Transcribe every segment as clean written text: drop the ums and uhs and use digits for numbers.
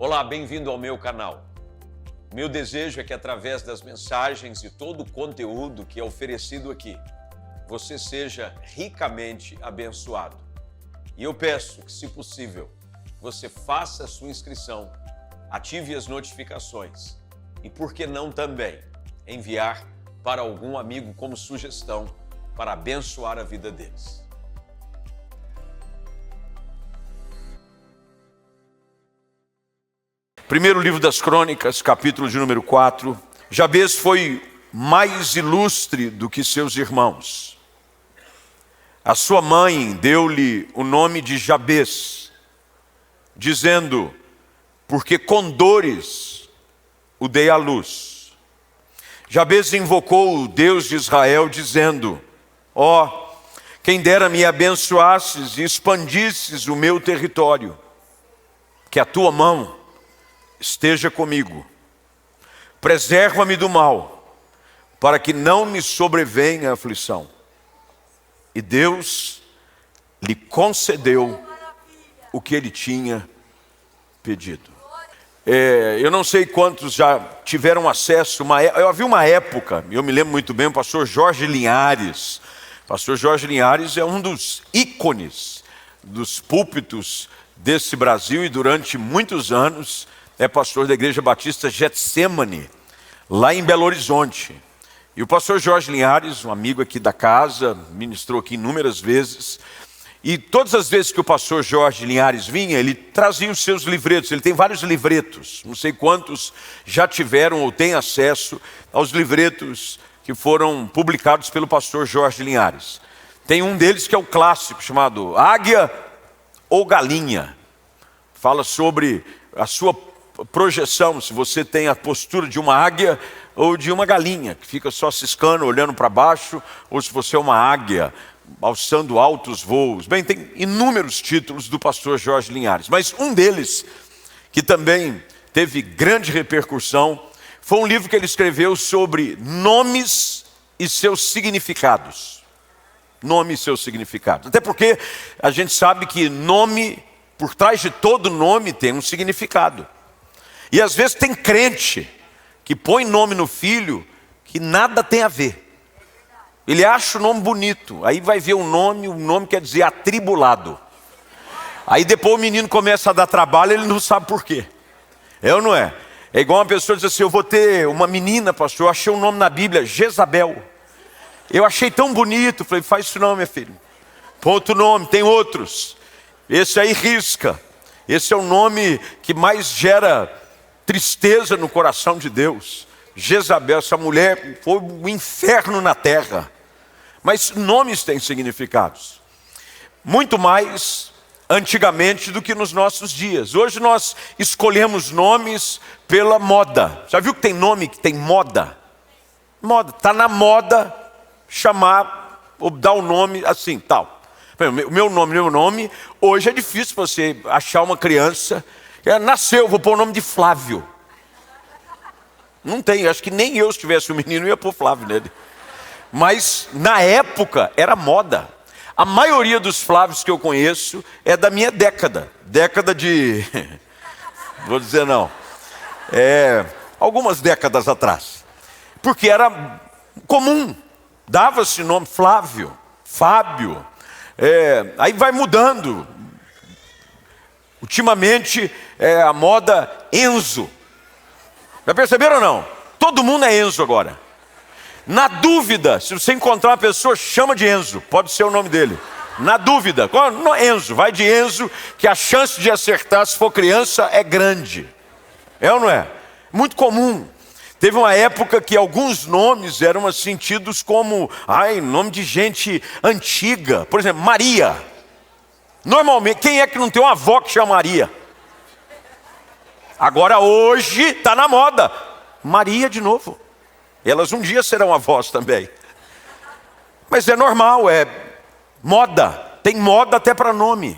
Olá, bem-vindo ao meu canal. Meu desejo é que através das mensagens e todo o conteúdo que é oferecido aqui, você seja ricamente abençoado. E eu peço que, se possível, você faça a sua inscrição, ative as notificações e, por que não também, enviar para algum amigo como sugestão para abençoar a vida deles. Primeiro livro das Crônicas, capítulo de número 4. Jabez foi mais ilustre do que seus irmãos. A sua mãe deu-lhe o nome de Jabez, dizendo, porque com dores o dei à luz. Jabez invocou o Deus de Israel, dizendo, ó, quem dera me abençoasses e expandisses o meu território, que a tua mão esteja comigo, preserva-me do mal, para que não me sobrevenha a aflição. E Deus lhe concedeu o que ele tinha pedido. Eu não sei quantos já tiveram acesso, havia uma época, eu me lembro muito bem, o pastor Jorge Linhares. O pastor Jorge Linhares é um dos ícones dos púlpitos desse Brasil e durante muitos anos é pastor da Igreja Batista Getsemane, lá em Belo Horizonte. E o pastor Jorge Linhares, um amigo aqui da casa, ministrou aqui inúmeras vezes. E todas as vezes que o pastor Jorge Linhares vinha, ele trazia os seus livretos. Ele tem vários livretos, não sei quantos já tiveram ou têm acesso aos livretos que foram publicados pelo pastor Jorge Linhares. Tem um deles que é o clássico, chamado Águia ou Galinha. Fala sobre a sua projeção, se você tem a postura de uma águia ou de uma galinha, que fica só ciscando, olhando para baixo, ou se você é uma águia, alçando altos voos. Bem, tem inúmeros títulos do pastor Jorge Linhares, mas um deles, que também teve grande repercussão, foi um livro que ele escreveu sobre nomes e seus significados. Nome e seus significados. Até porque a gente sabe que nome, por trás de todo nome, tem um significado. E às vezes tem crente que põe nome no filho que nada tem a ver. Ele acha o nome bonito, aí vai ver o nome quer dizer atribulado. Aí depois o menino começa a dar trabalho, ele não sabe por quê. É ou não é? É igual uma pessoa diz assim, eu vou ter uma menina, pastor, eu achei um nome na Bíblia, Jezabel. Eu achei tão bonito, falei, faz isso não, minha filha. Põe outro nome, tem outros. Esse aí risca. Esse é o nome que mais gera tristeza no coração de Deus. Jezabel, essa mulher foi um inferno na terra. Mas nomes têm significados. Muito mais antigamente do que nos nossos dias. Hoje nós escolhemos nomes pela moda. Já viu que tem nome que tem moda? Moda, está na moda chamar, ou dar o nome assim, tal. O meu nome, hoje é difícil você achar uma criança, nasceu, vou pôr o nome de Flávio. Não tem, acho que nem eu, se tivesse um menino, ia pôr Flávio nele. Mas na época era moda. A maioria dos Flávios que eu conheço é da minha década de, vou dizer não, algumas décadas atrás. Porque era comum, dava-se nome Flávio, Fábio, aí vai mudando. Ultimamente a moda Enzo. Já perceberam ou não? Todo mundo é Enzo agora. Na dúvida, se você encontrar uma pessoa, chama de Enzo. Pode ser o nome dele. Na dúvida, Enzo, vai de Enzo, que a chance de acertar se for criança é grande. É ou não é? Muito comum. Teve uma época que alguns nomes eram assim, tidos como, nome de gente antiga. Por exemplo, Maria. Normalmente, quem é que não tem uma avó que chama Maria? Agora hoje está na moda. Maria de novo. Elas um dia serão avós também. Mas é normal, é moda. Tem moda até para nome.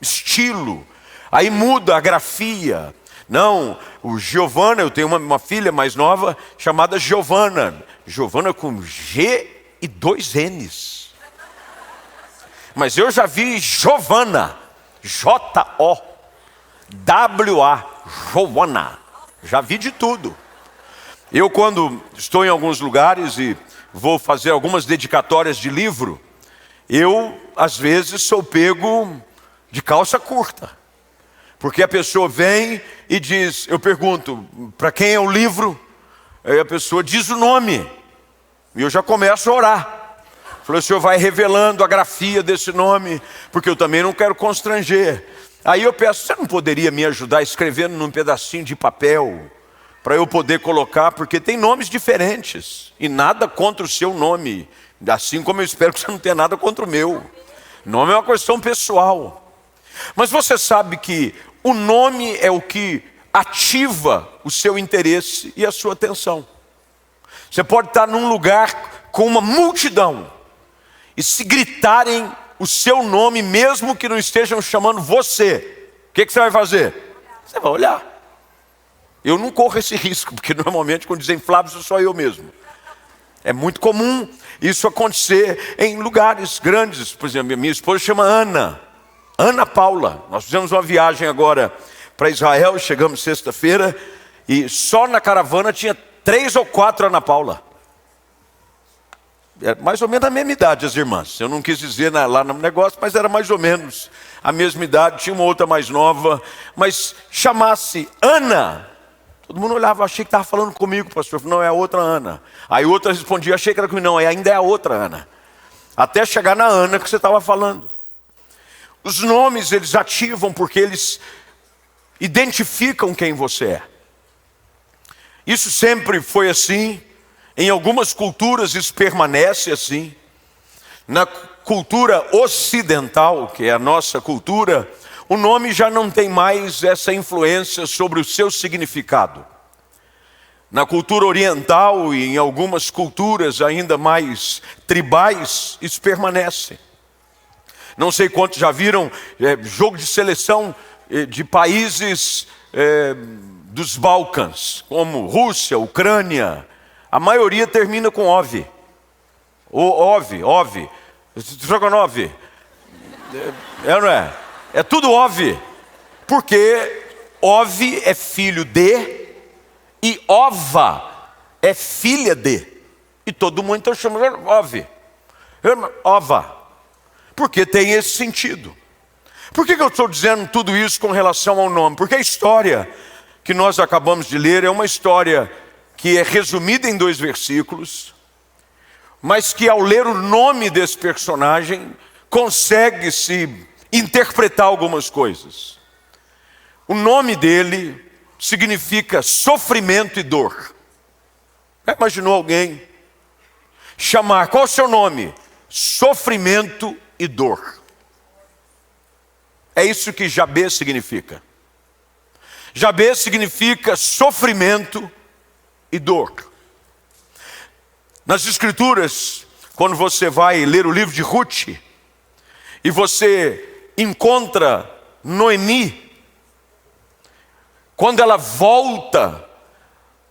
Estilo. Aí muda a grafia. Não, o Giovana, eu tenho uma filha mais nova chamada Giovana. Giovana com G e 2 N's. Mas eu já vi Giovana, J-O-W-A. Joana. Já vi de tudo. Eu, quando estou em alguns lugares e vou fazer algumas dedicatórias de livro, eu, às vezes, sou pego de calça curta. Porque a pessoa vem e diz, eu pergunto, para quem é o livro? Aí a pessoa diz o nome. E eu já começo a orar. Falei, o senhor vai revelando a grafia desse nome, porque eu também não quero constranger. Aí eu peço, você não poderia me ajudar escrevendo num pedacinho de papel, para eu poder colocar, porque tem nomes diferentes, e nada contra o seu nome, assim como eu espero que você não tenha nada contra o meu. Nome é uma questão pessoal. Mas você sabe que o nome é o que ativa o seu interesse e a sua atenção. Você pode estar num lugar com uma multidão, e se gritarem o seu nome, mesmo que não estejam chamando você, o que você vai fazer? Você vai olhar. Eu não corro esse risco, porque normalmente quando dizem Flávio, sou só eu mesmo. É muito comum isso acontecer em lugares grandes. Por exemplo, minha esposa chama Ana Paula. Nós fizemos uma viagem agora para Israel, chegamos sexta-feira, e só na caravana tinha 3 ou 4 Ana Paula. É mais ou menos a mesma idade as irmãs. Eu não quis dizer lá no negócio, mas era mais ou menos a mesma idade. Tinha uma outra mais nova, mas chamasse Ana, todo mundo olhava, achei que estava falando comigo, pastor. Não, é a outra Ana. Aí outra respondia, achei que era comigo. Não, ainda é a outra Ana. Até chegar na Ana que você estava falando. Os nomes, eles ativam porque eles identificam quem você é. Isso sempre foi assim. Em algumas culturas isso permanece assim. Na cultura ocidental, que é a nossa cultura, o nome já não tem mais essa influência sobre o seu significado. Na cultura oriental e em algumas culturas ainda mais tribais, isso permanece. Não sei quantos já viram jogo de seleção de países dos Balcãs, como Rússia, Ucrânia. A maioria termina com OV. OV. Stroganov. Não é? É tudo OV. Porque OV é filho de e Ova é filha de. E todo mundo então chama de OV. Ova. Porque tem esse sentido. Por que eu estou dizendo tudo isso com relação ao nome? Porque a história que nós acabamos de ler é uma história que é resumida em 2 versículos, mas que ao ler o nome desse personagem, consegue-se interpretar algumas coisas. O nome dele significa sofrimento e dor. Já imaginou alguém chamar, qual é o seu nome? Sofrimento e dor. É isso que Jabez significa. Jabez significa sofrimento e dor. Nas escrituras, quando você vai ler o livro de Ruth, e você encontra Noemi, quando ela volta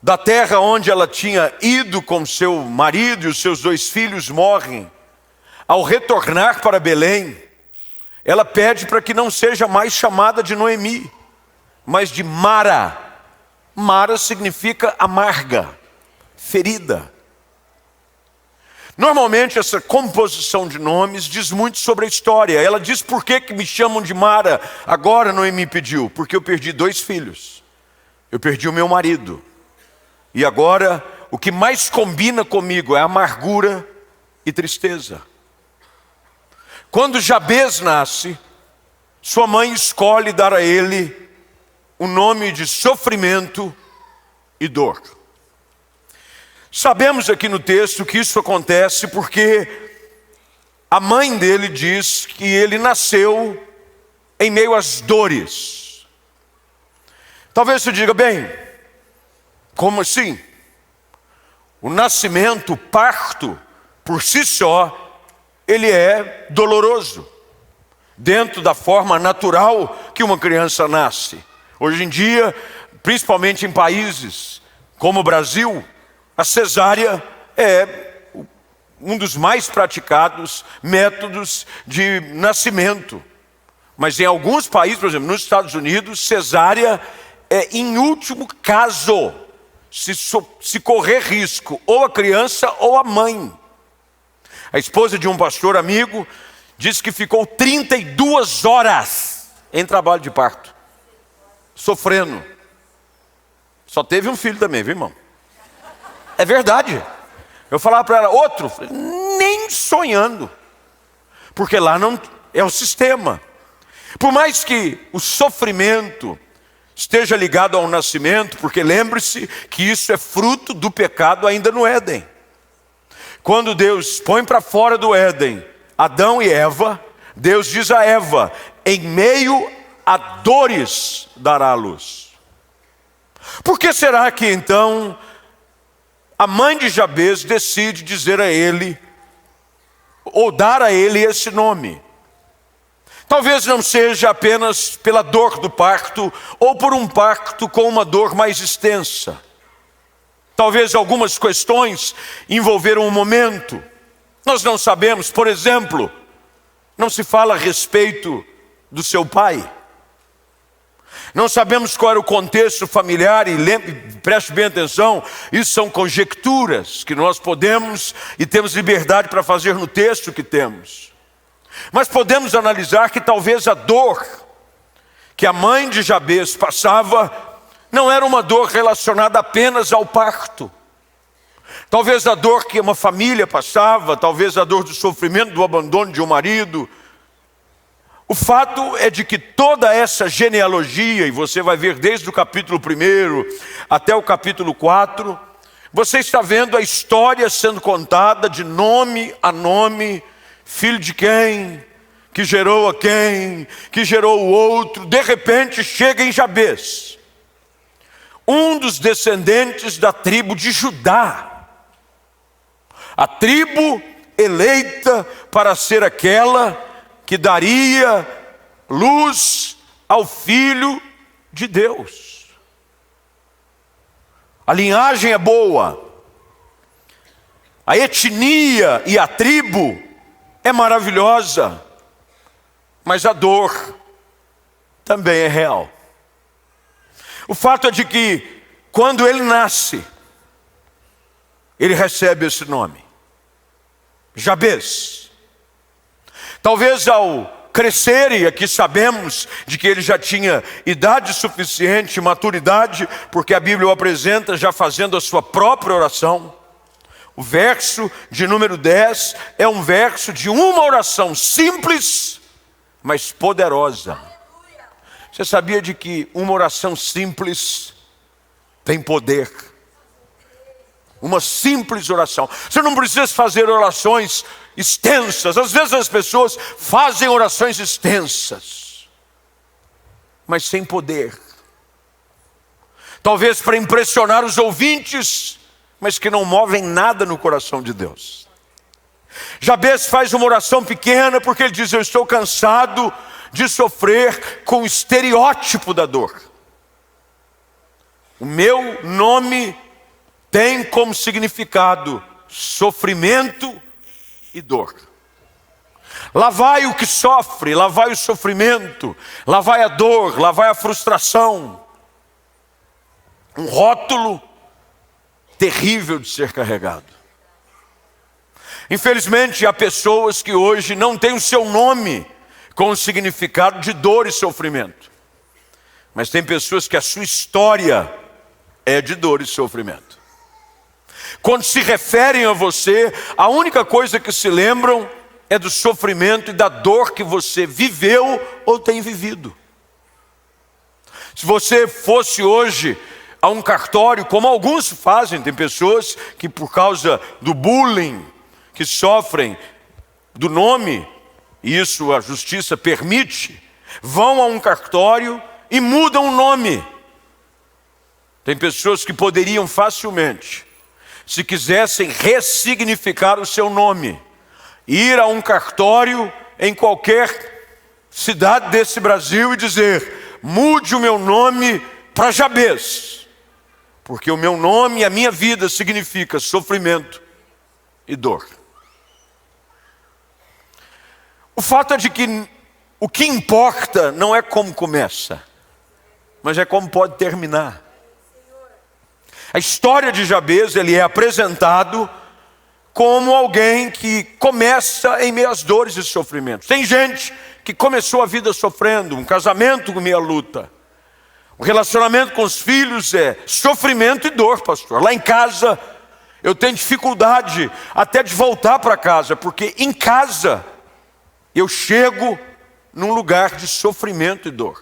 da terra onde ela tinha ido com seu marido e os seus 2 filhos morrem, ao retornar para Belém, ela pede para que não seja mais chamada de Noemi, mas de Mara. Mara significa amarga, ferida. Normalmente essa composição de nomes diz muito sobre a história. Ela diz, por que me chamam de Mara? Agora Noemi pediu, porque eu perdi 2 filhos. Eu perdi o meu marido. E agora o que mais combina comigo é amargura e tristeza. Quando Jabez nasce, sua mãe escolhe dar a ele o nome de sofrimento e dor. Sabemos aqui no texto que isso acontece porque a mãe dele diz que ele nasceu em meio às dores. Talvez você diga, bem, como assim? O nascimento, o parto, por si só, ele é doloroso, dentro da forma natural que uma criança nasce. Hoje em dia, principalmente em países como o Brasil, a cesárea é um dos mais praticados métodos de nascimento. Mas em alguns países, por exemplo, nos Estados Unidos, cesárea em último caso, se correr risco, ou a criança ou a mãe. A esposa de um pastor amigo disse que ficou 32 horas em trabalho de parto, sofrendo. Só teve um filho também, viu, irmão? É verdade. Eu falava para ela, outro, nem sonhando. Porque lá não é o sistema. Por mais que o sofrimento esteja ligado ao nascimento, porque lembre-se que isso é fruto do pecado ainda no Éden. Quando Deus põe para fora do Éden Adão e Eva, Deus diz a Eva, em meio a dores dará a luz. Por que será que então a mãe de Jabez decide dizer a ele, ou dar a ele esse nome? Talvez não seja apenas pela dor do parto, ou por um parto com uma dor mais extensa. Talvez algumas questões envolveram um momento. Nós não sabemos, por exemplo, não se fala a respeito do seu pai. Não sabemos qual era o contexto familiar, e preste bem atenção, isso são conjecturas que nós podemos e temos liberdade para fazer no texto que temos. Mas podemos analisar que talvez a dor que a mãe de Jabez passava não era uma dor relacionada apenas ao parto. Talvez a dor que uma família passava, talvez a dor do sofrimento, do abandono de um marido. O fato é de que toda essa genealogia, e você vai ver desde o capítulo 1 até o capítulo 4, você está vendo a história sendo contada de nome a nome, filho de quem, que gerou a quem, que gerou o outro. De repente chega em Jabez, um dos descendentes da tribo de Judá, a tribo eleita para ser aquela que daria luz ao Filho de Deus. A linhagem é boa, a etnia e a tribo é maravilhosa, mas a dor também é real. O fato é de que quando ele nasce, ele recebe esse nome, Jabez. Talvez ao crescer, e aqui sabemos de que ele já tinha idade suficiente, maturidade, porque a Bíblia o apresenta já fazendo a sua própria oração. O verso de número 10 é um verso de uma oração simples, mas poderosa. Você sabia de que uma oração simples tem poder? Uma simples oração. Você não precisa fazer orações extensas. Às vezes as pessoas fazem orações extensas, mas sem poder. Talvez para impressionar os ouvintes, mas que não movem nada no coração de Deus. Jabez faz uma oração pequena porque ele diz, eu estou cansado de sofrer com o estereótipo da dor. O meu nome tem como significado sofrimento e dor. Lá vai o que sofre, lá vai o sofrimento, lá vai a dor, lá vai a frustração. Um rótulo terrível de ser carregado. Infelizmente há pessoas que hoje não têm o seu nome com o significado de dor e sofrimento. Mas tem pessoas que a sua história é de dor e sofrimento. Quando se referem a você, a única coisa que se lembram é do sofrimento e da dor que você viveu ou tem vivido. Se você fosse hoje a um cartório, como alguns fazem, tem pessoas que por causa do bullying, que sofrem do nome, e isso a justiça permite, vão a um cartório e mudam o nome. Tem pessoas que poderiam facilmente, se quisessem ressignificar o seu nome, ir a um cartório em qualquer cidade desse Brasil e dizer, mude o meu nome para Jabez, porque o meu nome e a minha vida significa sofrimento e dor. O fato é de que o que importa não é como começa, mas é como pode terminar. A história de Jabez, ele é apresentado como alguém que começa em meio às dores e sofrimentos. Tem gente que começou a vida sofrendo, um casamento com meia luta. O relacionamento com os filhos é sofrimento e dor, pastor. Lá em casa, eu tenho dificuldade até de voltar para casa, porque em casa eu chego num lugar de sofrimento e dor.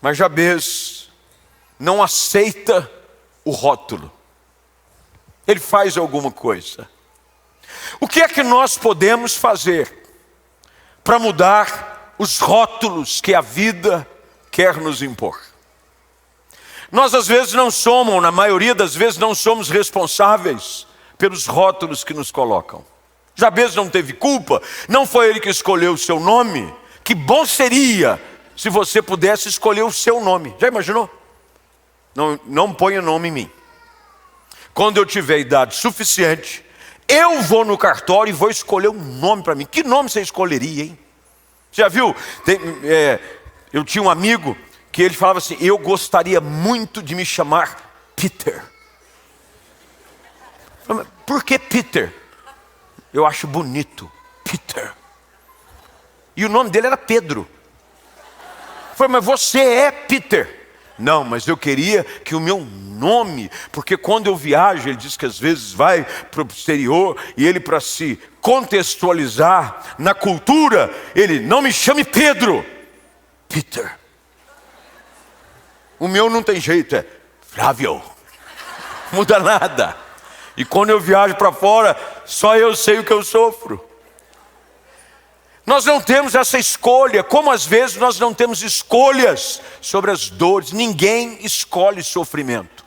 Mas Jabez não aceita o rótulo. Ele faz alguma coisa. O que é que nós podemos fazer para mudar os rótulos que a vida quer nos impor? Nós às vezes não somos, na maioria das vezes não somos responsáveis pelos rótulos que nos colocam. Jabez não teve culpa, não foi ele que escolheu o seu nome. Que bom seria se você pudesse escolher o seu nome. Já imaginou? Não ponha nome em mim. Quando eu tiver idade suficiente, eu vou no cartório e vou escolher um nome para mim. Que nome você escolheria, hein? Já viu? Eu tinha um amigo que ele falava assim: eu gostaria muito de me chamar Peter. Por que Peter? Eu acho bonito, Peter. E o nome dele era Pedro. Eu falei, mas você é Peter. Não, mas eu queria que o meu nome, porque quando eu viajo, ele diz que às vezes vai para o exterior, e ele, para se contextualizar na cultura, ele: não me chame Pedro, Peter. O meu não tem jeito, é Flávio. Muda nada. E quando eu viajo para fora, só eu sei o que eu sofro. Nós não temos essa escolha, como às vezes nós não temos escolhas sobre as dores. Ninguém escolhe sofrimento.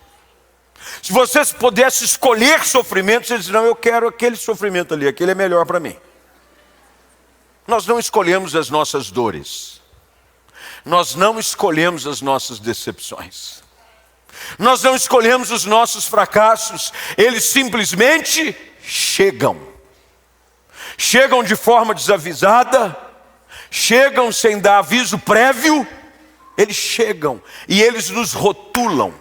Se vocês pudessem escolher sofrimento, vocês dizem: não, eu quero aquele sofrimento ali, aquele é melhor para mim. Nós não escolhemos as nossas dores. Nós não escolhemos as nossas decepções. Nós não escolhemos os nossos fracassos. Eles simplesmente chegam. Chegam de forma desavisada, chegam sem dar aviso prévio, eles chegam e eles nos rotulam.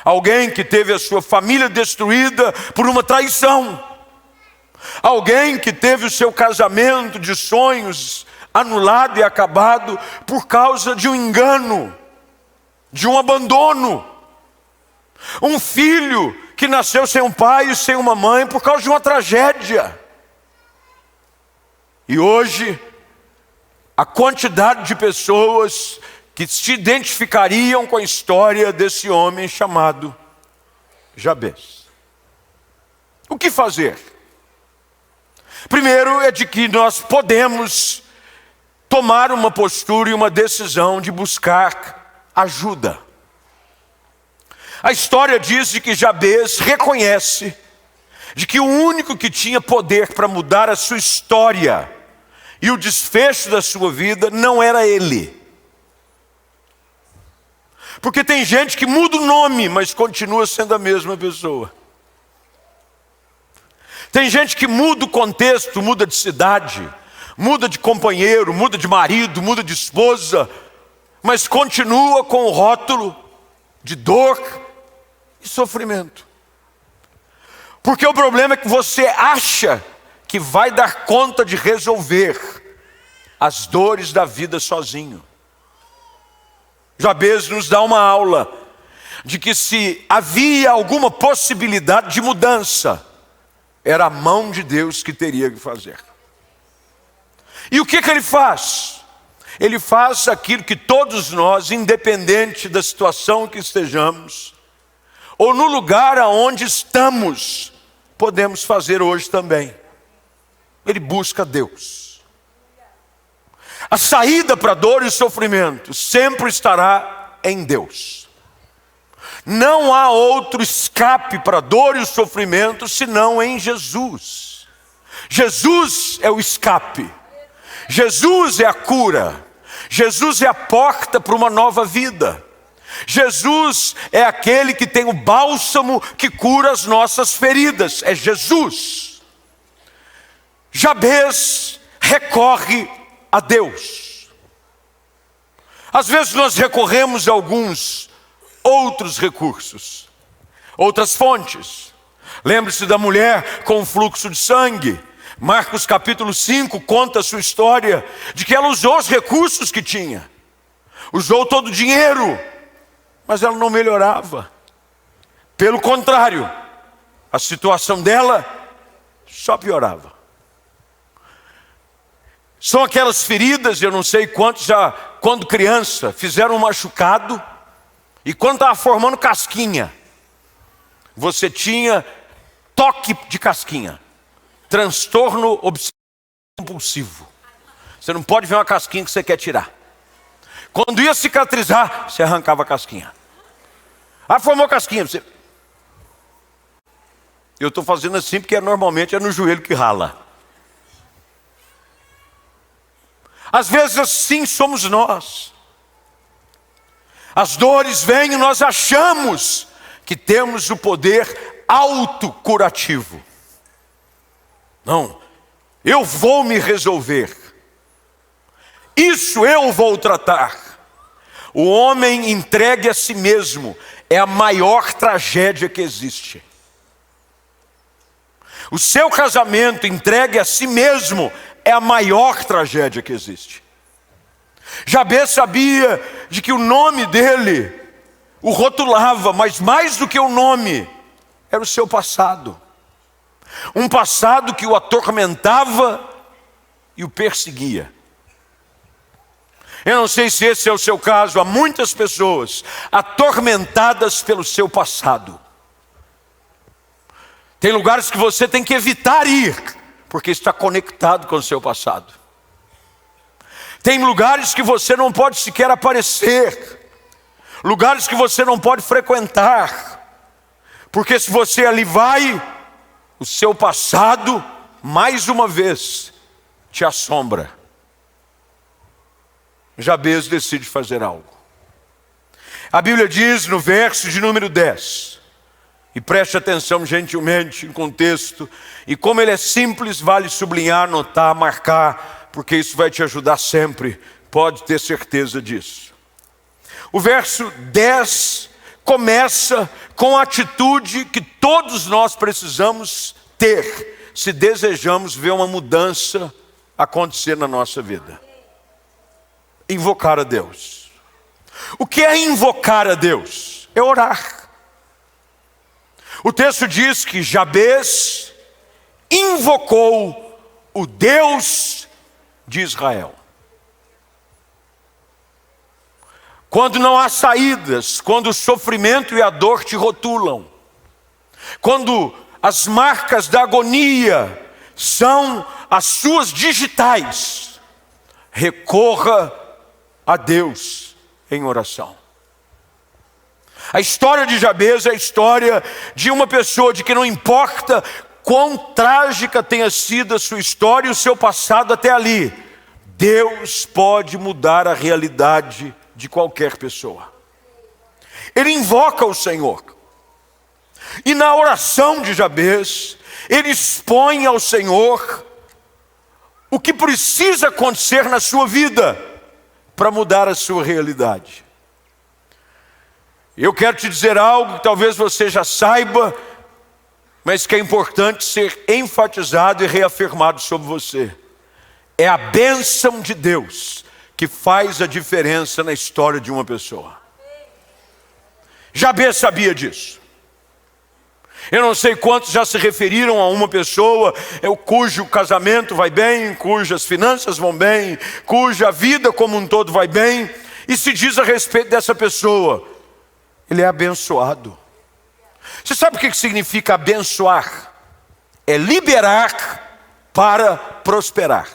Alguém que teve a sua família destruída por uma traição, alguém que teve o seu casamento de sonhos anulado e acabado por causa de um engano, de um abandono, um filho que nasceu sem um pai e sem uma mãe por causa de uma tragédia. E hoje, a quantidade de pessoas que se identificariam com a história desse homem chamado Jabez. O que fazer? Primeiro é de que nós podemos tomar uma postura e uma decisão de buscar ajuda. A história diz de que Jabez reconhece de que o único que tinha poder para mudar a sua história e o desfecho da sua vida não era ele. Porque tem gente que muda o nome, mas continua sendo a mesma pessoa. Tem gente que muda o contexto, muda de cidade, muda de companheiro, muda de marido, muda de esposa, mas continua com o rótulo de dor e sofrimento. Porque o problema é que você acha que vai dar conta de resolver as dores da vida sozinho. Jabez nos dá uma aula de que se havia alguma possibilidade de mudança, era a mão de Deus que teria que fazer. E o que ele faz? Ele faz aquilo que todos nós, independente da situação que estejamos, ou no lugar aonde estamos, podemos fazer hoje também. Ele busca Deus. A saída para dor e sofrimento sempre estará em Deus. Não há outro escape para dor e sofrimento senão em Jesus. Jesus é o escape. Jesus é a cura. Jesus é a porta para uma nova vida. Jesus é aquele que tem o bálsamo que cura as nossas feridas. É Jesus. Jabez recorre a Deus. Às vezes nós recorremos a alguns outros recursos, outras fontes. Lembre-se da mulher com o fluxo de sangue. Marcos capítulo 5 conta a sua história de que ela usou os recursos que tinha. Usou todo o dinheiro, mas ela não melhorava. Pelo contrário, a situação dela só piorava. São aquelas feridas, eu não sei quantos já, quando criança, fizeram um machucado e quando estava formando casquinha, você tinha toque de casquinha, transtorno obsessivo compulsivo. Você não pode ver uma casquinha que você quer tirar. Quando ia cicatrizar, você arrancava a casquinha. Formou casquinha. Você... Eu estou fazendo assim porque normalmente é no joelho que rala. Às vezes assim somos nós. As dores vêm e nós achamos que temos o poder autocurativo. Não, eu vou me resolver. Isso eu vou tratar. O homem entregue a si mesmo é a maior tragédia que existe. O seu casamento entregue a si mesmo é a maior tragédia que existe. Jabez sabia de que o nome dele o rotulava, mas mais do que o nome, era o seu passado. Um passado que o atormentava e o perseguia. Eu não sei se esse é o seu caso, há muitas pessoas atormentadas pelo seu passado. Tem lugares que você tem que evitar ir, porque está conectado com o seu passado. Tem lugares que você não pode sequer aparecer, lugares que você não pode frequentar, porque se você ali vai, o seu passado, mais uma vez, te assombra. Jabez decide fazer algo. A Bíblia diz no verso de número 10, e preste atenção gentilmente em contexto, e como ele é simples, vale sublinhar, anotar, marcar, porque isso vai te ajudar sempre, pode ter certeza disso. O verso 10 começa com a atitude que todos nós precisamos ter, se desejamos ver uma mudança acontecer na nossa vida. Invocar a Deus. O que é invocar a Deus? É orar. O texto diz que Jabez invocou o Deus de Israel. Quando não há saídas, quando o sofrimento e a dor te rotulam, quando as marcas da agonia são as suas digitais, recorra a Deus em oração. A história de Jabez é a história de uma pessoa de que não importa quão trágica tenha sido a sua história e o seu passado até ali, Deus pode mudar a realidade de qualquer pessoa. Ele invoca o Senhor. E na oração de Jabez, ele expõe ao Senhor o que precisa acontecer na sua vida para mudar a sua realidade. Eu quero te dizer algo que talvez você já saiba, mas que é importante ser enfatizado e reafirmado sobre você. É a bênção de Deus que faz a diferença na história de uma pessoa. Jabez sabia disso. Eu não sei quantos já se referiram a uma pessoa cujo casamento vai bem, cujas finanças vão bem, cuja vida como um todo vai bem, e se diz a respeito dessa pessoa, ele é abençoado. Você sabe o que significa abençoar? É liberar para prosperar.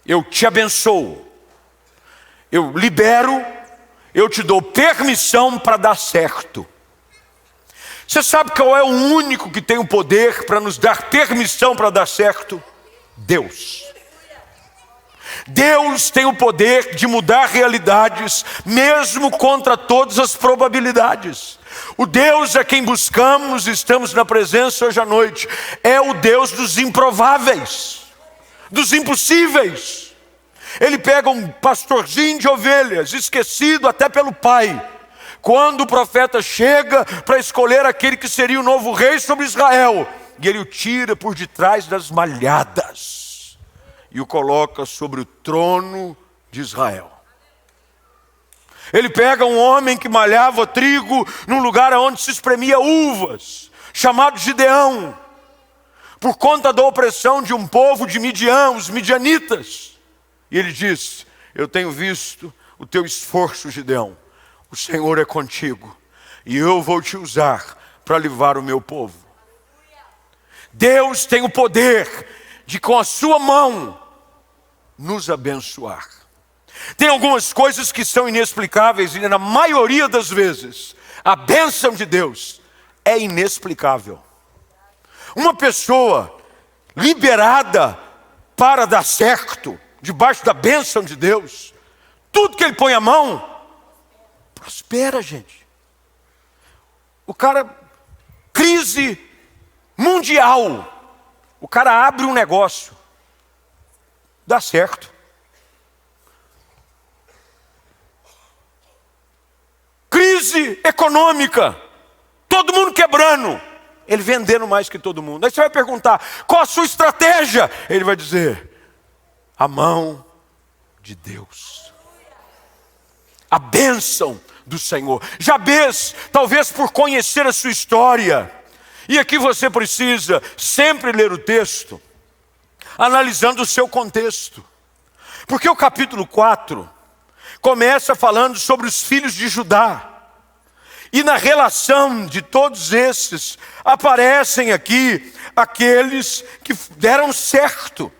Eu te abençoo, eu libero, eu te dou permissão para dar certo. Você sabe qual é o único que tem o poder para nos dar permissão para dar certo? Deus. Deus tem o poder de mudar realidades, mesmo contra todas as probabilidades. O Deus a quem buscamos, estamos na presença hoje à noite, é o Deus dos improváveis, dos impossíveis. Ele pega um pastorzinho de ovelhas, esquecido até pelo pai. Quando o profeta chega para escolher aquele que seria o novo rei sobre Israel, e ele o tira por detrás das malhadas e o coloca sobre o trono de Israel. Ele pega um homem que malhava trigo num lugar onde se espremia uvas, chamado Gideão, por conta da opressão de um povo de Midian, os midianitas. E ele diz: eu tenho visto o teu esforço, Gideão. O Senhor é contigo e eu vou te usar para livrar o meu povo. Deus tem o poder de, com a sua mão, nos abençoar. Tem algumas coisas que são inexplicáveis e na maioria das vezes a bênção de Deus é inexplicável. Uma pessoa liberada para dar certo, debaixo da bênção de Deus, tudo que ele põe a mão prospera, gente. O cara, crise mundial, o cara abre um negócio, dá certo. Crise econômica, todo mundo quebrando, ele vendendo mais que todo mundo. Aí você vai perguntar: qual a sua estratégia? Ele vai dizer: a mão de Deus, a bênção do Senhor. Jabez, talvez por conhecer a sua história, e aqui você precisa sempre ler o texto, analisando o seu contexto, porque o capítulo 4 começa falando sobre os filhos de Judá, e na relação de todos esses, aparecem aqui aqueles que deram certo,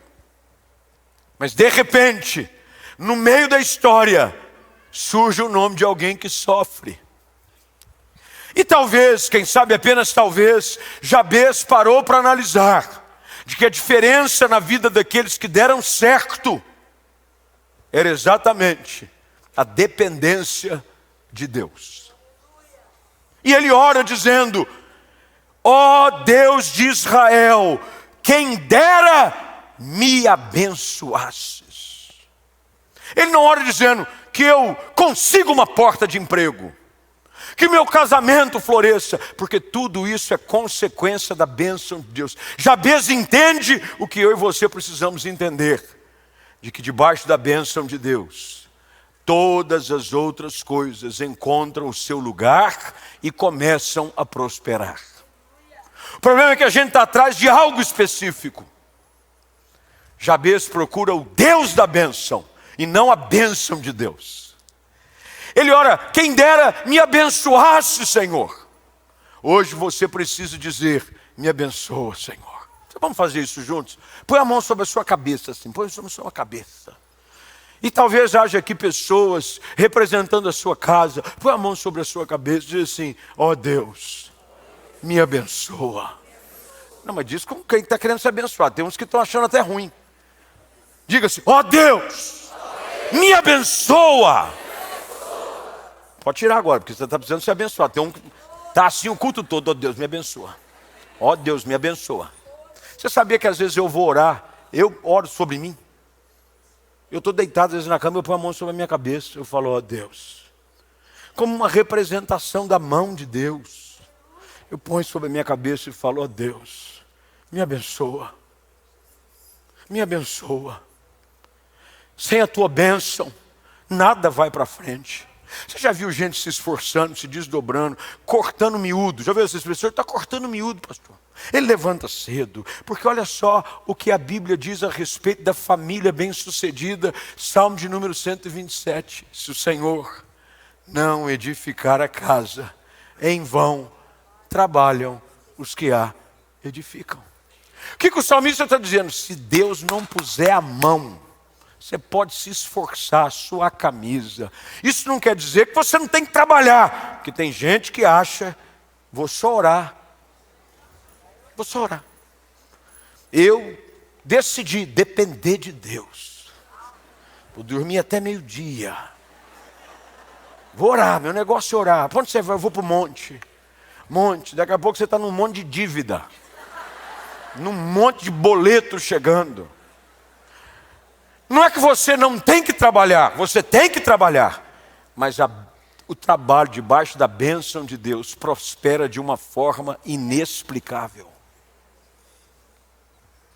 mas de repente, no meio da história, surge o nome de alguém que sofre. E talvez, quem sabe apenas talvez, Jabez parou para analisar de que a diferença na vida daqueles que deram certo era exatamente a dependência de Deus. E ele ora dizendo: ó Deus de Israel, quem dera me abençoasses. Ele não ora dizendo que eu consiga uma porta de emprego, que meu casamento floresça, porque tudo isso é consequência da bênção de Deus. Jabez entende o que eu e você precisamos entender, de que debaixo da bênção de Deus, todas as outras coisas encontram o seu lugar e começam a prosperar. O problema é que a gente está atrás de algo específico. Jabez procura o Deus da bênção e não a bênção de Deus. Ele ora: quem dera me abençoasse, Senhor. Hoje você precisa dizer: me abençoa, Senhor. Vamos fazer isso juntos? Põe a mão sobre a sua cabeça assim, põe sobre a sua cabeça. E talvez haja aqui pessoas representando a sua casa. Põe a mão sobre a sua cabeça e diz assim: ó Deus, me abençoa. Não, mas diz como quem está querendo se abençoar. Tem uns que estão achando até ruim. Diga assim: ó Deus, me abençoa. Pode tirar agora, porque você está precisando se abençoar. Tem um que está assim o culto todo: ó Deus, me abençoa. Ó Deus, me abençoa. Você sabia que às vezes eu vou orar, eu oro sobre mim? Eu estou deitado às vezes na cama, eu ponho a mão sobre a minha cabeça, eu falo: ó Deus, como uma representação da mão de Deus, eu ponho sobre a minha cabeça e falo: ó Deus, me abençoa. Me abençoa. Sem a tua bênção, nada vai para frente. Você já viu gente se esforçando, se desdobrando, cortando miúdo? Já viu essa expressão? Está cortando miúdo, pastor. Ele levanta cedo, porque olha só o que a Bíblia diz a respeito da família bem-sucedida. Salmo de número 127. Se o Senhor não edificar a casa, em vão trabalham os que a edificam. O que o salmista está dizendo? Se Deus não puser a mão, você pode se esforçar, suar a camisa. Isso não quer dizer que você não tem que trabalhar. Porque tem gente que acha: vou só orar. Vou só orar. Eu decidi depender de Deus. Vou dormir até meio-dia. Vou orar, meu negócio é orar. Para onde você vai? Eu vou para o monte. Monte, daqui a pouco você está num monte de dívida. Num monte de boleto chegando. Não é que você não tem que trabalhar, você tem que trabalhar. Mas o trabalho debaixo da bênção de Deus prospera de uma forma inexplicável.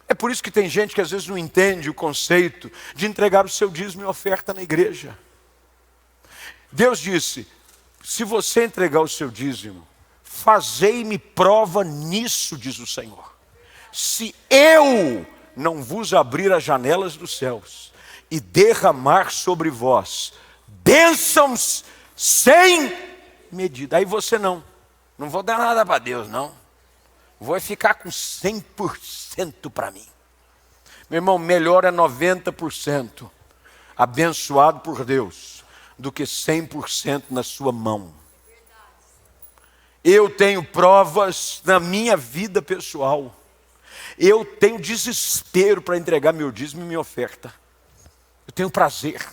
É por isso que tem gente que às vezes não entende o conceito de entregar o seu dízimo e oferta na igreja. Deus disse, se você entregar o seu dízimo, fazei-me prova nisso, diz o Senhor. Se eu não vos abrir as janelas dos céus e derramar sobre vós bênçãos sem medida. Aí você não vou dar nada para Deus, não. Vou ficar com 100% para mim. Meu irmão, melhor é 90% abençoado por Deus do que 100% na sua mão. Eu tenho provas na minha vida pessoal. Eu tenho desespero para entregar meu dízimo e minha oferta. Eu tenho prazer.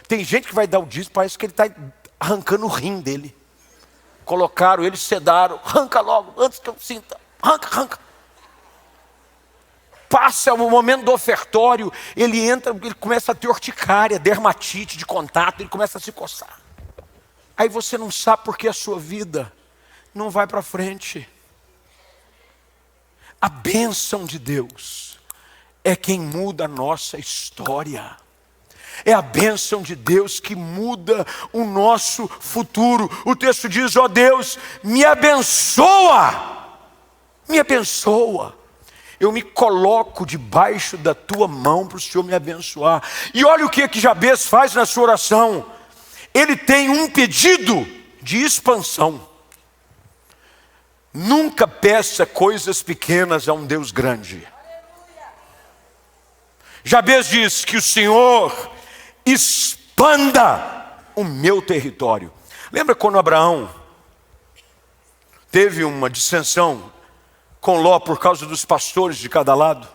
Tem gente que vai dar o dízimo, parece que ele está arrancando o rim dele. Colocaram ele, sedaram, arranca logo, antes que eu sinta. Arranca. Passa o momento do ofertório, ele entra, ele começa a ter urticária, dermatite de contato, ele começa a se coçar. Aí você não sabe por que a sua vida não vai para frente. A bênção de Deus é quem muda a nossa história. É a bênção de Deus que muda o nosso futuro. O texto diz, ó Deus, me abençoa. Me abençoa. Eu me coloco debaixo da tua mão para o Senhor me abençoar. E olha o que Jabez faz na sua oração. Ele tem um pedido de expansão. Nunca peça coisas pequenas a um Deus grande. Jabez diz que o Senhor expanda o meu território. Lembra quando Abraão teve uma dissensão com Ló por causa dos pastores de cada lado?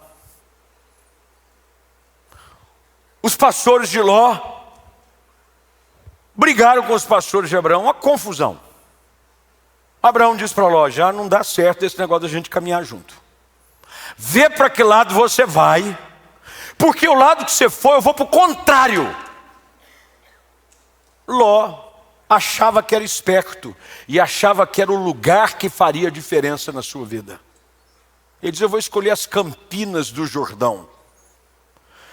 Os pastores de Ló brigaram com os pastores de Abraão, uma confusão. Abraão diz para Ló, já não dá certo esse negócio da gente caminhar junto. Vê para que lado você vai, porque o lado que você for, eu vou para o contrário. Ló achava que era esperto e achava que era o lugar que faria diferença na sua vida. Ele diz, eu vou escolher as campinas do Jordão.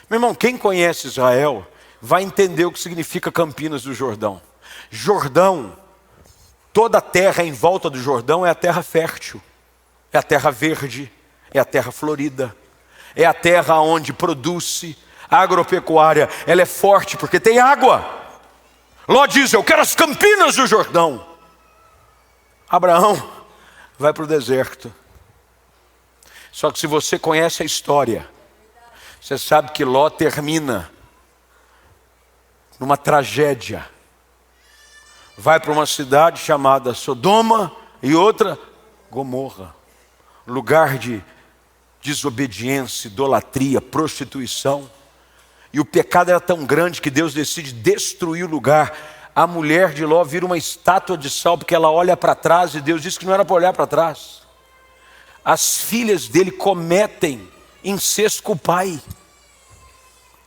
Meu irmão, quem conhece Israel vai entender o que significa Campinas do Jordão. Jordão, toda a terra em volta do Jordão é a terra fértil, é a terra verde, é a terra florida, é a terra onde produz-se agropecuária. Ela é forte porque tem água. Ló diz, eu quero as campinas do Jordão. Abraão vai para o deserto. Só que se você conhece a história, você sabe que Ló termina numa tragédia. Vai para uma cidade chamada Sodoma e outra Gomorra. Lugar de desobediência, idolatria, prostituição. E o pecado era tão grande que Deus decide destruir o lugar. A mulher de Ló vira uma estátua de sal, porque ela olha para trás e Deus disse que não era para olhar para trás. As filhas dele cometem incesto com o pai,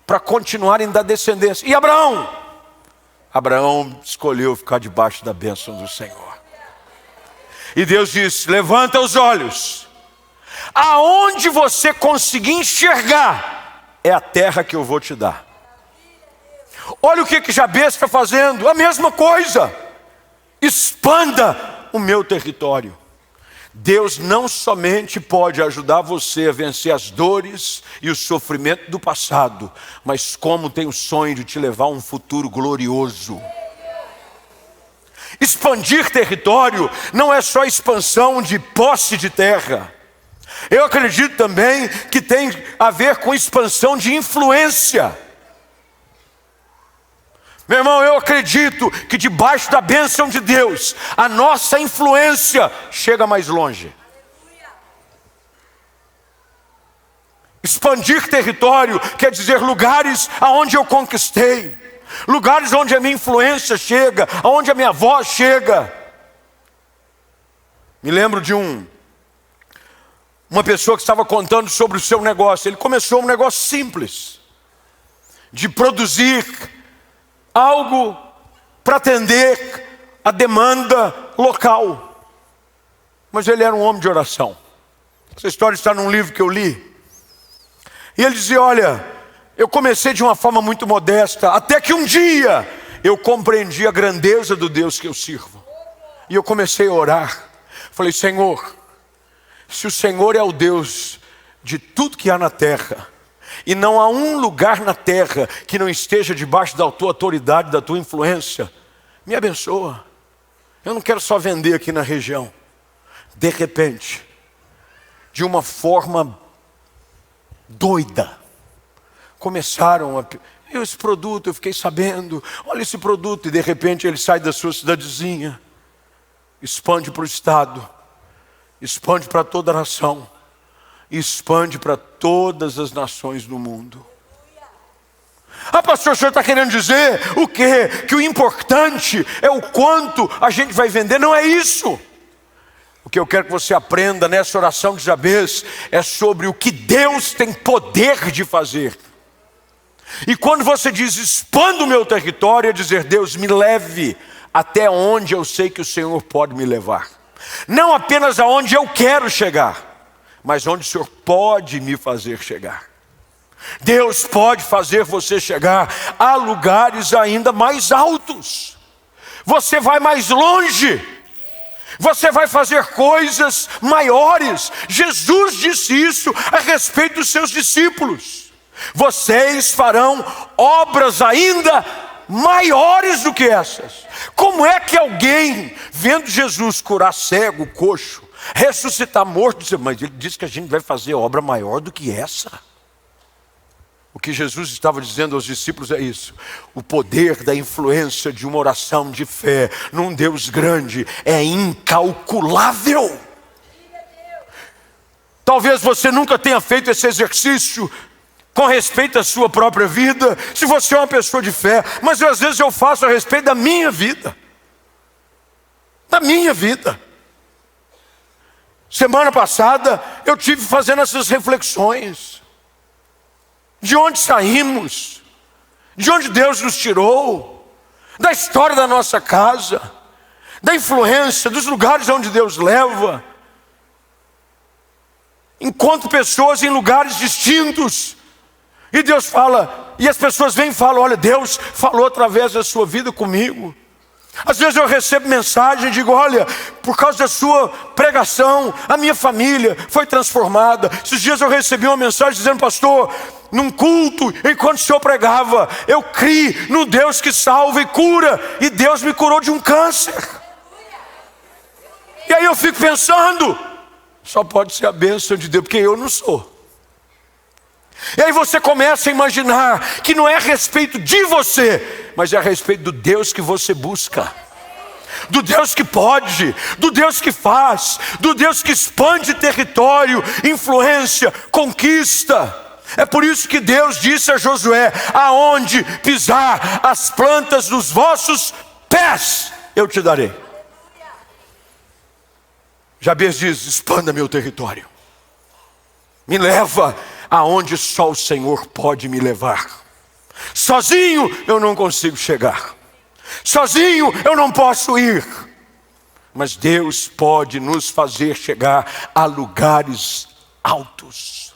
para continuarem da descendência. E Abraão? Abraão escolheu ficar debaixo da bênção do Senhor. E Deus disse, levanta os olhos. Aonde você conseguir enxergar, é a terra que eu vou te dar. Olha o que Jabez está fazendo, a mesma coisa. Expanda o meu território. Deus não somente pode ajudar você a vencer as dores e o sofrimento do passado, mas como tem o sonho de te levar a um futuro glorioso. Expandir território não é só expansão de posse de terra. Eu acredito também que tem a ver com expansão de influência. Meu irmão, eu acredito que debaixo da bênção de Deus, a nossa influência chega mais longe. Expandir território quer dizer lugares aonde eu conquistei, lugares onde a minha influência chega, aonde a minha voz chega. Me lembro de uma pessoa que estava contando sobre o seu negócio. Ele começou um negócio simples. de produzir algo para atender a demanda local. Mas ele era um homem de oração. Essa história está num livro que eu li. E ele dizia, olha, eu comecei de uma forma muito modesta, até que um dia eu compreendi a grandeza do Deus que eu sirvo. E eu comecei a orar. Falei, Senhor, se o Senhor é o Deus de tudo que há na terra, e não há um lugar na terra que não esteja debaixo da tua autoridade, da tua influência, me abençoa. Eu não quero só vender aqui na região. De repente, de uma forma doida, começaram a... esse produto, eu fiquei sabendo, olha esse produto, e de repente ele sai da sua cidadezinha, expande para o estado, expande para toda a nação, expande para todas as nações do mundo. Ah, pastor, o senhor está querendo dizer o quê? Que o importante é o quanto a gente vai vender? Não é isso. O que eu quero que você aprenda nessa oração de Jabez é sobre o que Deus tem poder de fazer. E quando você diz, expanda o meu território, é dizer, Deus, me leve até onde eu sei que o Senhor pode me levar. Não apenas aonde eu quero chegar, mas onde o Senhor pode me fazer chegar. Deus pode fazer você chegar a lugares ainda mais altos. Você vai mais longe. Você vai fazer coisas maiores. Jesus disse isso a respeito dos seus discípulos. Vocês farão obras ainda maiores do que essas. Como é que alguém, vendo Jesus curar cego, coxo, ressuscitar morto, diz, mas ele disse que a gente vai fazer obra maior do que essa? O que Jesus estava dizendo aos discípulos é isso. O poder da influência de uma oração de fé num Deus grande é incalculável. Talvez você nunca tenha feito esse exercício com respeito à sua própria vida, se você é uma pessoa de fé, mas às vezes eu faço a respeito da minha vida. Da minha vida. Semana passada eu tive fazendo essas reflexões. De onde saímos? De onde Deus nos tirou? Da história da nossa casa, da influência, dos lugares onde Deus leva. Encontro pessoas em lugares distintos. E Deus fala, e as pessoas vêm e falam, olha, Deus falou através da sua vida comigo. Às vezes eu recebo mensagem e digo, olha, por causa da sua pregação, a minha família foi transformada. Esses dias eu recebi uma mensagem dizendo, pastor, num culto, enquanto o senhor pregava, eu criei no Deus que salva e cura, e Deus me curou de um câncer. E aí eu fico pensando, só pode ser a bênção de Deus, porque eu não sou. E aí você começa a imaginar que não é a respeito de você, mas é a respeito do Deus que você busca, do Deus que pode, do Deus que faz, do Deus que expande território, influência, conquista. É por isso que Deus disse a Josué, aonde pisar as plantas dos vossos pés, eu te darei. Jabez diz, expanda meu território, me leva aonde só o Senhor pode me levar. Sozinho eu não consigo chegar, sozinho eu não posso ir, mas Deus pode nos fazer chegar a lugares altos.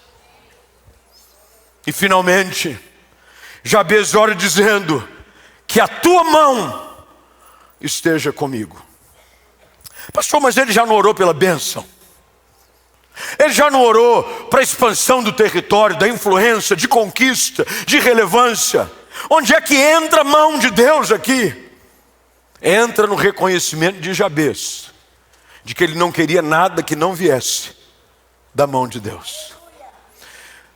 E finalmente Jabez ora dizendo, que a tua mão esteja comigo. Pastor, mas ele já não orou pela bênção? Ele já não orou para a expansão do território, da influência, de conquista, de relevância? Onde é que entra a mão de Deus aqui? Entra no reconhecimento de Jabez, de que ele não queria nada que não viesse da mão de Deus.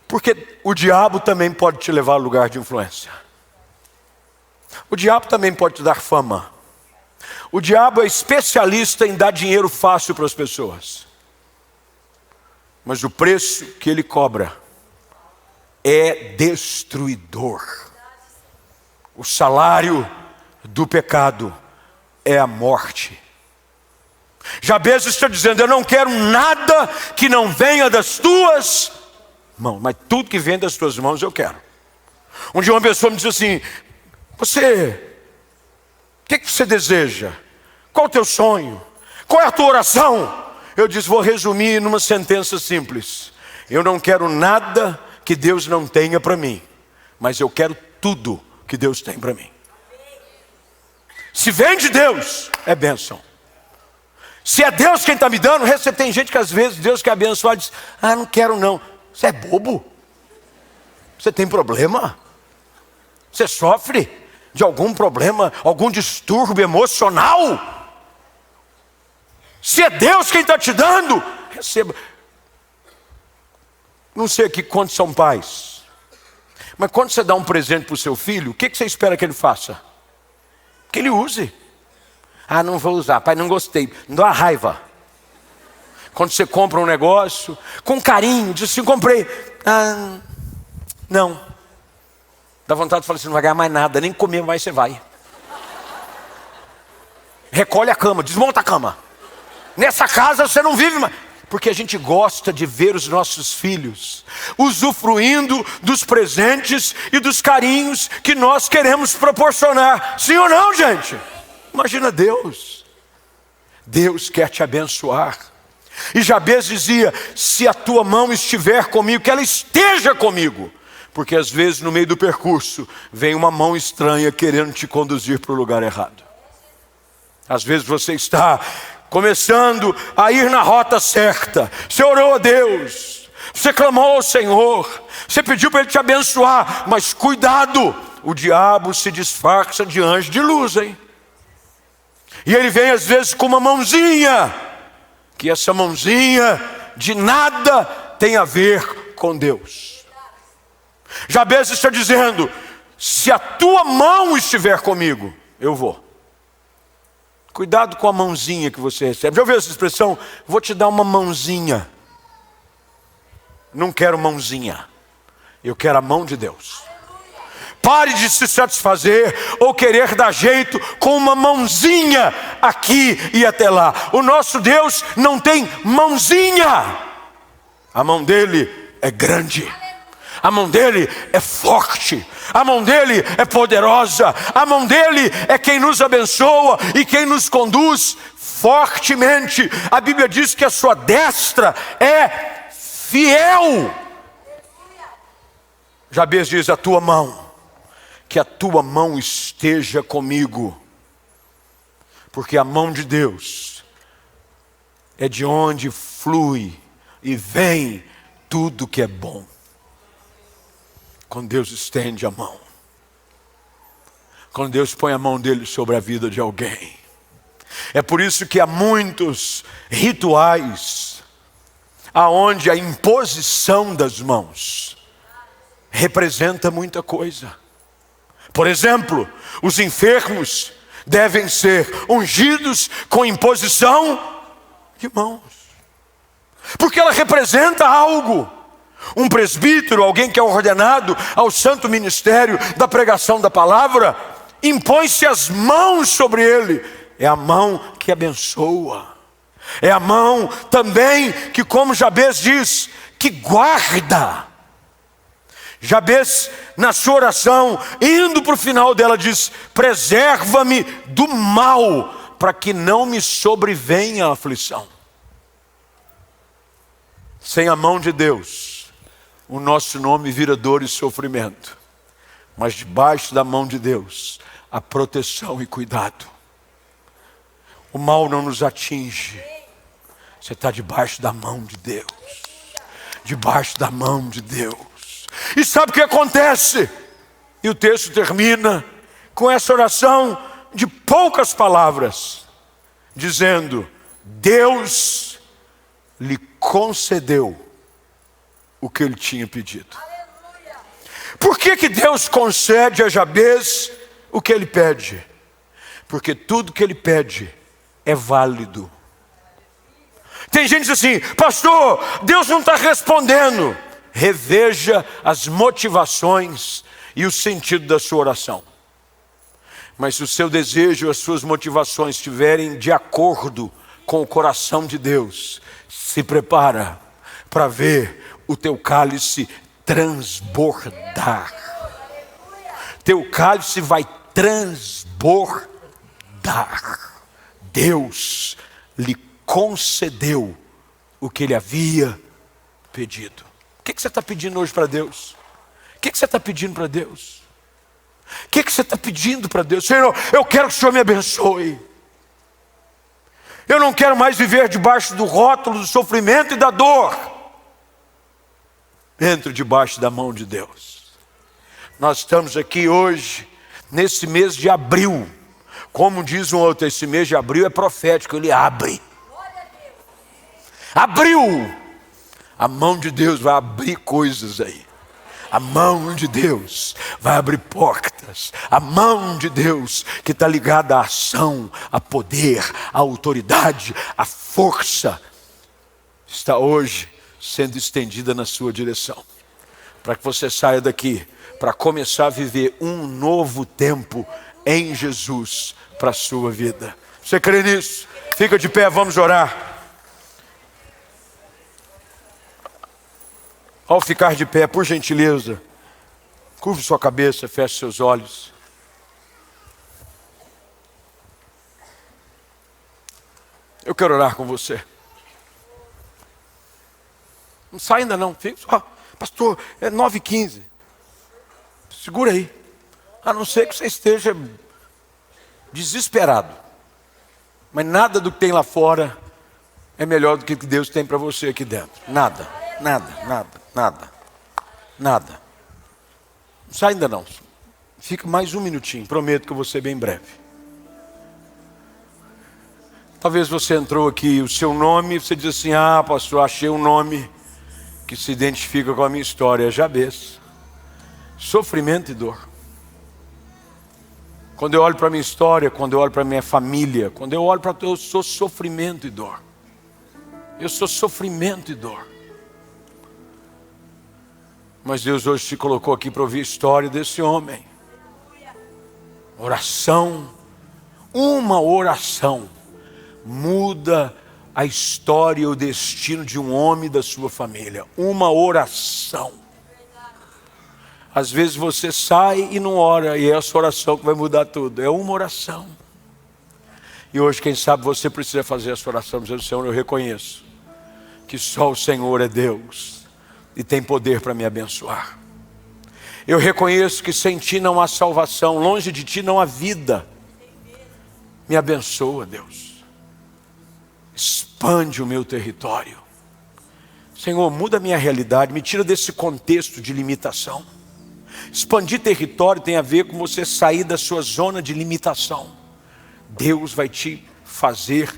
Porque o diabo também pode te levar a lugar de influência. O diabo também pode te dar fama. O diabo é especialista em dar dinheiro fácil para as pessoas. Mas o preço que ele cobra é destruidor. O salário do pecado é a morte. Jabez está dizendo, eu não quero nada que não venha das tuas mãos, mas tudo que vem das tuas mãos eu quero. Um dia uma pessoa me disse assim: o que você deseja? Qual o teu sonho? Qual é a tua oração? Eu disse: vou resumir numa sentença simples: eu não quero nada que Deus não tenha para mim, mas eu quero tudo que Deus tem para mim. Se vem de Deus, é bênção. Se é Deus quem está me dando, tem gente que às vezes Deus quer abençoar e diz: não quero não. Você é bobo? Você tem problema? Você sofre de algum problema, algum distúrbio emocional? Se é Deus quem está te dando, receba. Não sei aqui quantos são pais, mas quando você dá um presente para o seu filho, o que você espera que ele faça? Que ele use. Não vou usar, pai, não gostei, não dá raiva. Quando você compra um negócio, com carinho, diz assim: comprei. Não. Dá vontade de falar assim: não vai ganhar mais nada, nem comer mais você vai. Recolhe a cama, desmonta a cama. Nessa casa você não vive mais. Porque a gente gosta de ver os nossos filhos usufruindo dos presentes e dos carinhos que nós queremos proporcionar. Sim ou não, gente? Imagina Deus. Deus quer te abençoar. E Jabez dizia: se a tua mão estiver comigo, que ela esteja comigo. Porque às vezes no meio do percurso vem uma mão estranha querendo te conduzir para o lugar errado. Às vezes você está começando a ir na rota certa. Você orou a Deus, você clamou ao Senhor, você pediu para Ele te abençoar, mas cuidado, o diabo se disfarça de anjo de luz, hein? E ele vem às vezes com uma mãozinha, que essa mãozinha de nada tem a ver com Deus. Jabez está dizendo: se a tua mão estiver comigo, eu vou. Cuidado com a mãozinha que você recebe. Já ouviu essa expressão? Vou te dar uma mãozinha. Não quero mãozinha, eu quero a mão de Deus. Pare de se satisfazer ou querer dar jeito com uma mãozinha aqui e até lá. O nosso Deus não tem mãozinha. A mão dele é grande. A mão dele é forte, a mão dele é poderosa, a mão dele é quem nos abençoa e quem nos conduz fortemente. A Bíblia diz que a sua destra é fiel. Jabez diz: a tua mão, que a tua mão esteja comigo, porque a mão de Deus é de onde flui e vem tudo que é bom. Quando Deus estende a mão, quando Deus põe a mão dele sobre a vida de alguém. É por isso que há muitos rituais aonde a imposição das mãos representa muita coisa. Por exemplo, os enfermos devem ser ungidos com imposição de mãos, porque ela representa algo. Um presbítero, alguém que é ordenado ao santo ministério da pregação da palavra, impõe-se as mãos sobre ele. É a mão que abençoa. É a mão também que, como Jabez diz, que guarda. Jabez, na sua oração, indo para o final dela, diz: preserva-me do mal, para que não me sobrevenha a aflição. Sem a mão de Deus, o nosso nome vira dor e sofrimento. Mas debaixo da mão de Deus, há proteção e cuidado. O mal não nos atinge. Você está debaixo da mão de Deus. Debaixo da mão de Deus. E sabe o que acontece? E o texto termina com essa oração de poucas palavras, dizendo: Deus lhe concedeu o que ele tinha pedido. Por que Deus concede a Jabez o que ele pede? Porque tudo que ele pede é válido. Tem gente que diz assim: pastor, Deus não está respondendo. Reveja as motivações e o sentido da sua oração. Mas se o seu desejo e as suas motivações estiverem de acordo com o coração de Deus, se prepara para ver o teu cálice transbordar. teu cálice vai transbordar. Deus lhe concedeu o que ele havia pedido. O que você está pedindo hoje para Deus? O que você está pedindo para Deus? O que você está pedindo para Deus? Senhor, eu quero que o Senhor me abençoe. Eu não quero mais viver debaixo do rótulo do sofrimento e da dor. Entro debaixo da mão de Deus. Nós estamos aqui hoje, nesse mês de abril. Como diz um outro, esse mês de abril é profético, ele abre. Abriu! A mão de Deus vai abrir coisas aí. A mão de Deus vai abrir portas. A mão de Deus que está ligada à ação, a poder, à autoridade, à força, está hoje sendo estendida na sua direção. Para que você saia daqui, para começar a viver um novo tempo em Jesus para a sua vida. Você crê nisso? Fica de pé, vamos orar. Ao ficar de pé, por gentileza, curve sua cabeça, feche seus olhos. Eu quero orar com você. Não sai ainda não, fica só. Pastor, é 9h15. Segura aí. A não ser que você esteja desesperado. Mas nada do que tem lá fora é melhor do que o que Deus tem para você aqui dentro. Nada, nada, nada, nada, nada. Não sai ainda não. Fica mais um minutinho, prometo que eu vou ser bem breve. Talvez você entrou aqui, o seu nome, você diz assim, pastor, achei um nome que se identifica com a minha história, é Jabez. Sofrimento e dor. Quando eu olho para a minha história, quando eu olho para a minha família, quando eu olho para eu sou sofrimento e dor. Eu sou sofrimento e dor. Mas Deus hoje te colocou aqui para ouvir a história desse homem. Oração, uma oração muda a história e o destino de um homem e da sua família. Uma oração. Às vezes você sai e não ora, e é essa oração que vai mudar tudo. É uma oração. E hoje, quem sabe, você precisa fazer essa oração, dizendo, Senhor, eu reconheço que só o Senhor é Deus e tem poder para me abençoar. Eu reconheço que sem Ti não há salvação, longe de Ti não há vida. Me abençoa, Deus. Expande o meu território. Senhor, muda a minha realidade, me tira desse contexto de limitação. Expandir território tem a ver com você sair da sua zona de limitação. Deus vai te fazer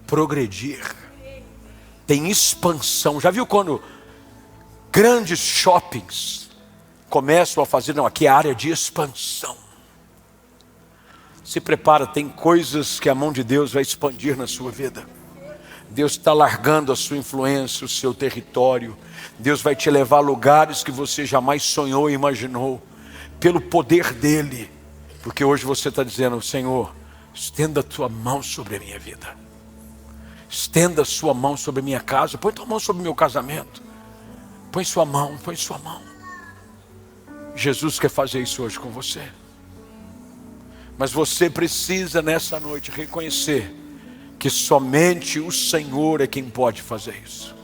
progredir. Tem expansão. Já viu quando grandes shoppings começam a fazer, não, aqui é a área de expansão. Se prepara, tem coisas que a mão de Deus vai expandir na sua vida. Deus está largando a sua influência, o seu território. Deus vai te levar a lugares que você jamais sonhou e imaginou, pelo poder dEle. Porque hoje você está dizendo, Senhor, estenda a tua mão sobre a minha vida. Estenda a sua mão sobre a minha casa. Põe tua mão sobre o meu casamento. Põe sua mão, põe sua mão. Jesus quer fazer isso hoje com você. Mas você precisa nessa noite reconhecer que somente o Senhor é quem pode fazer isso.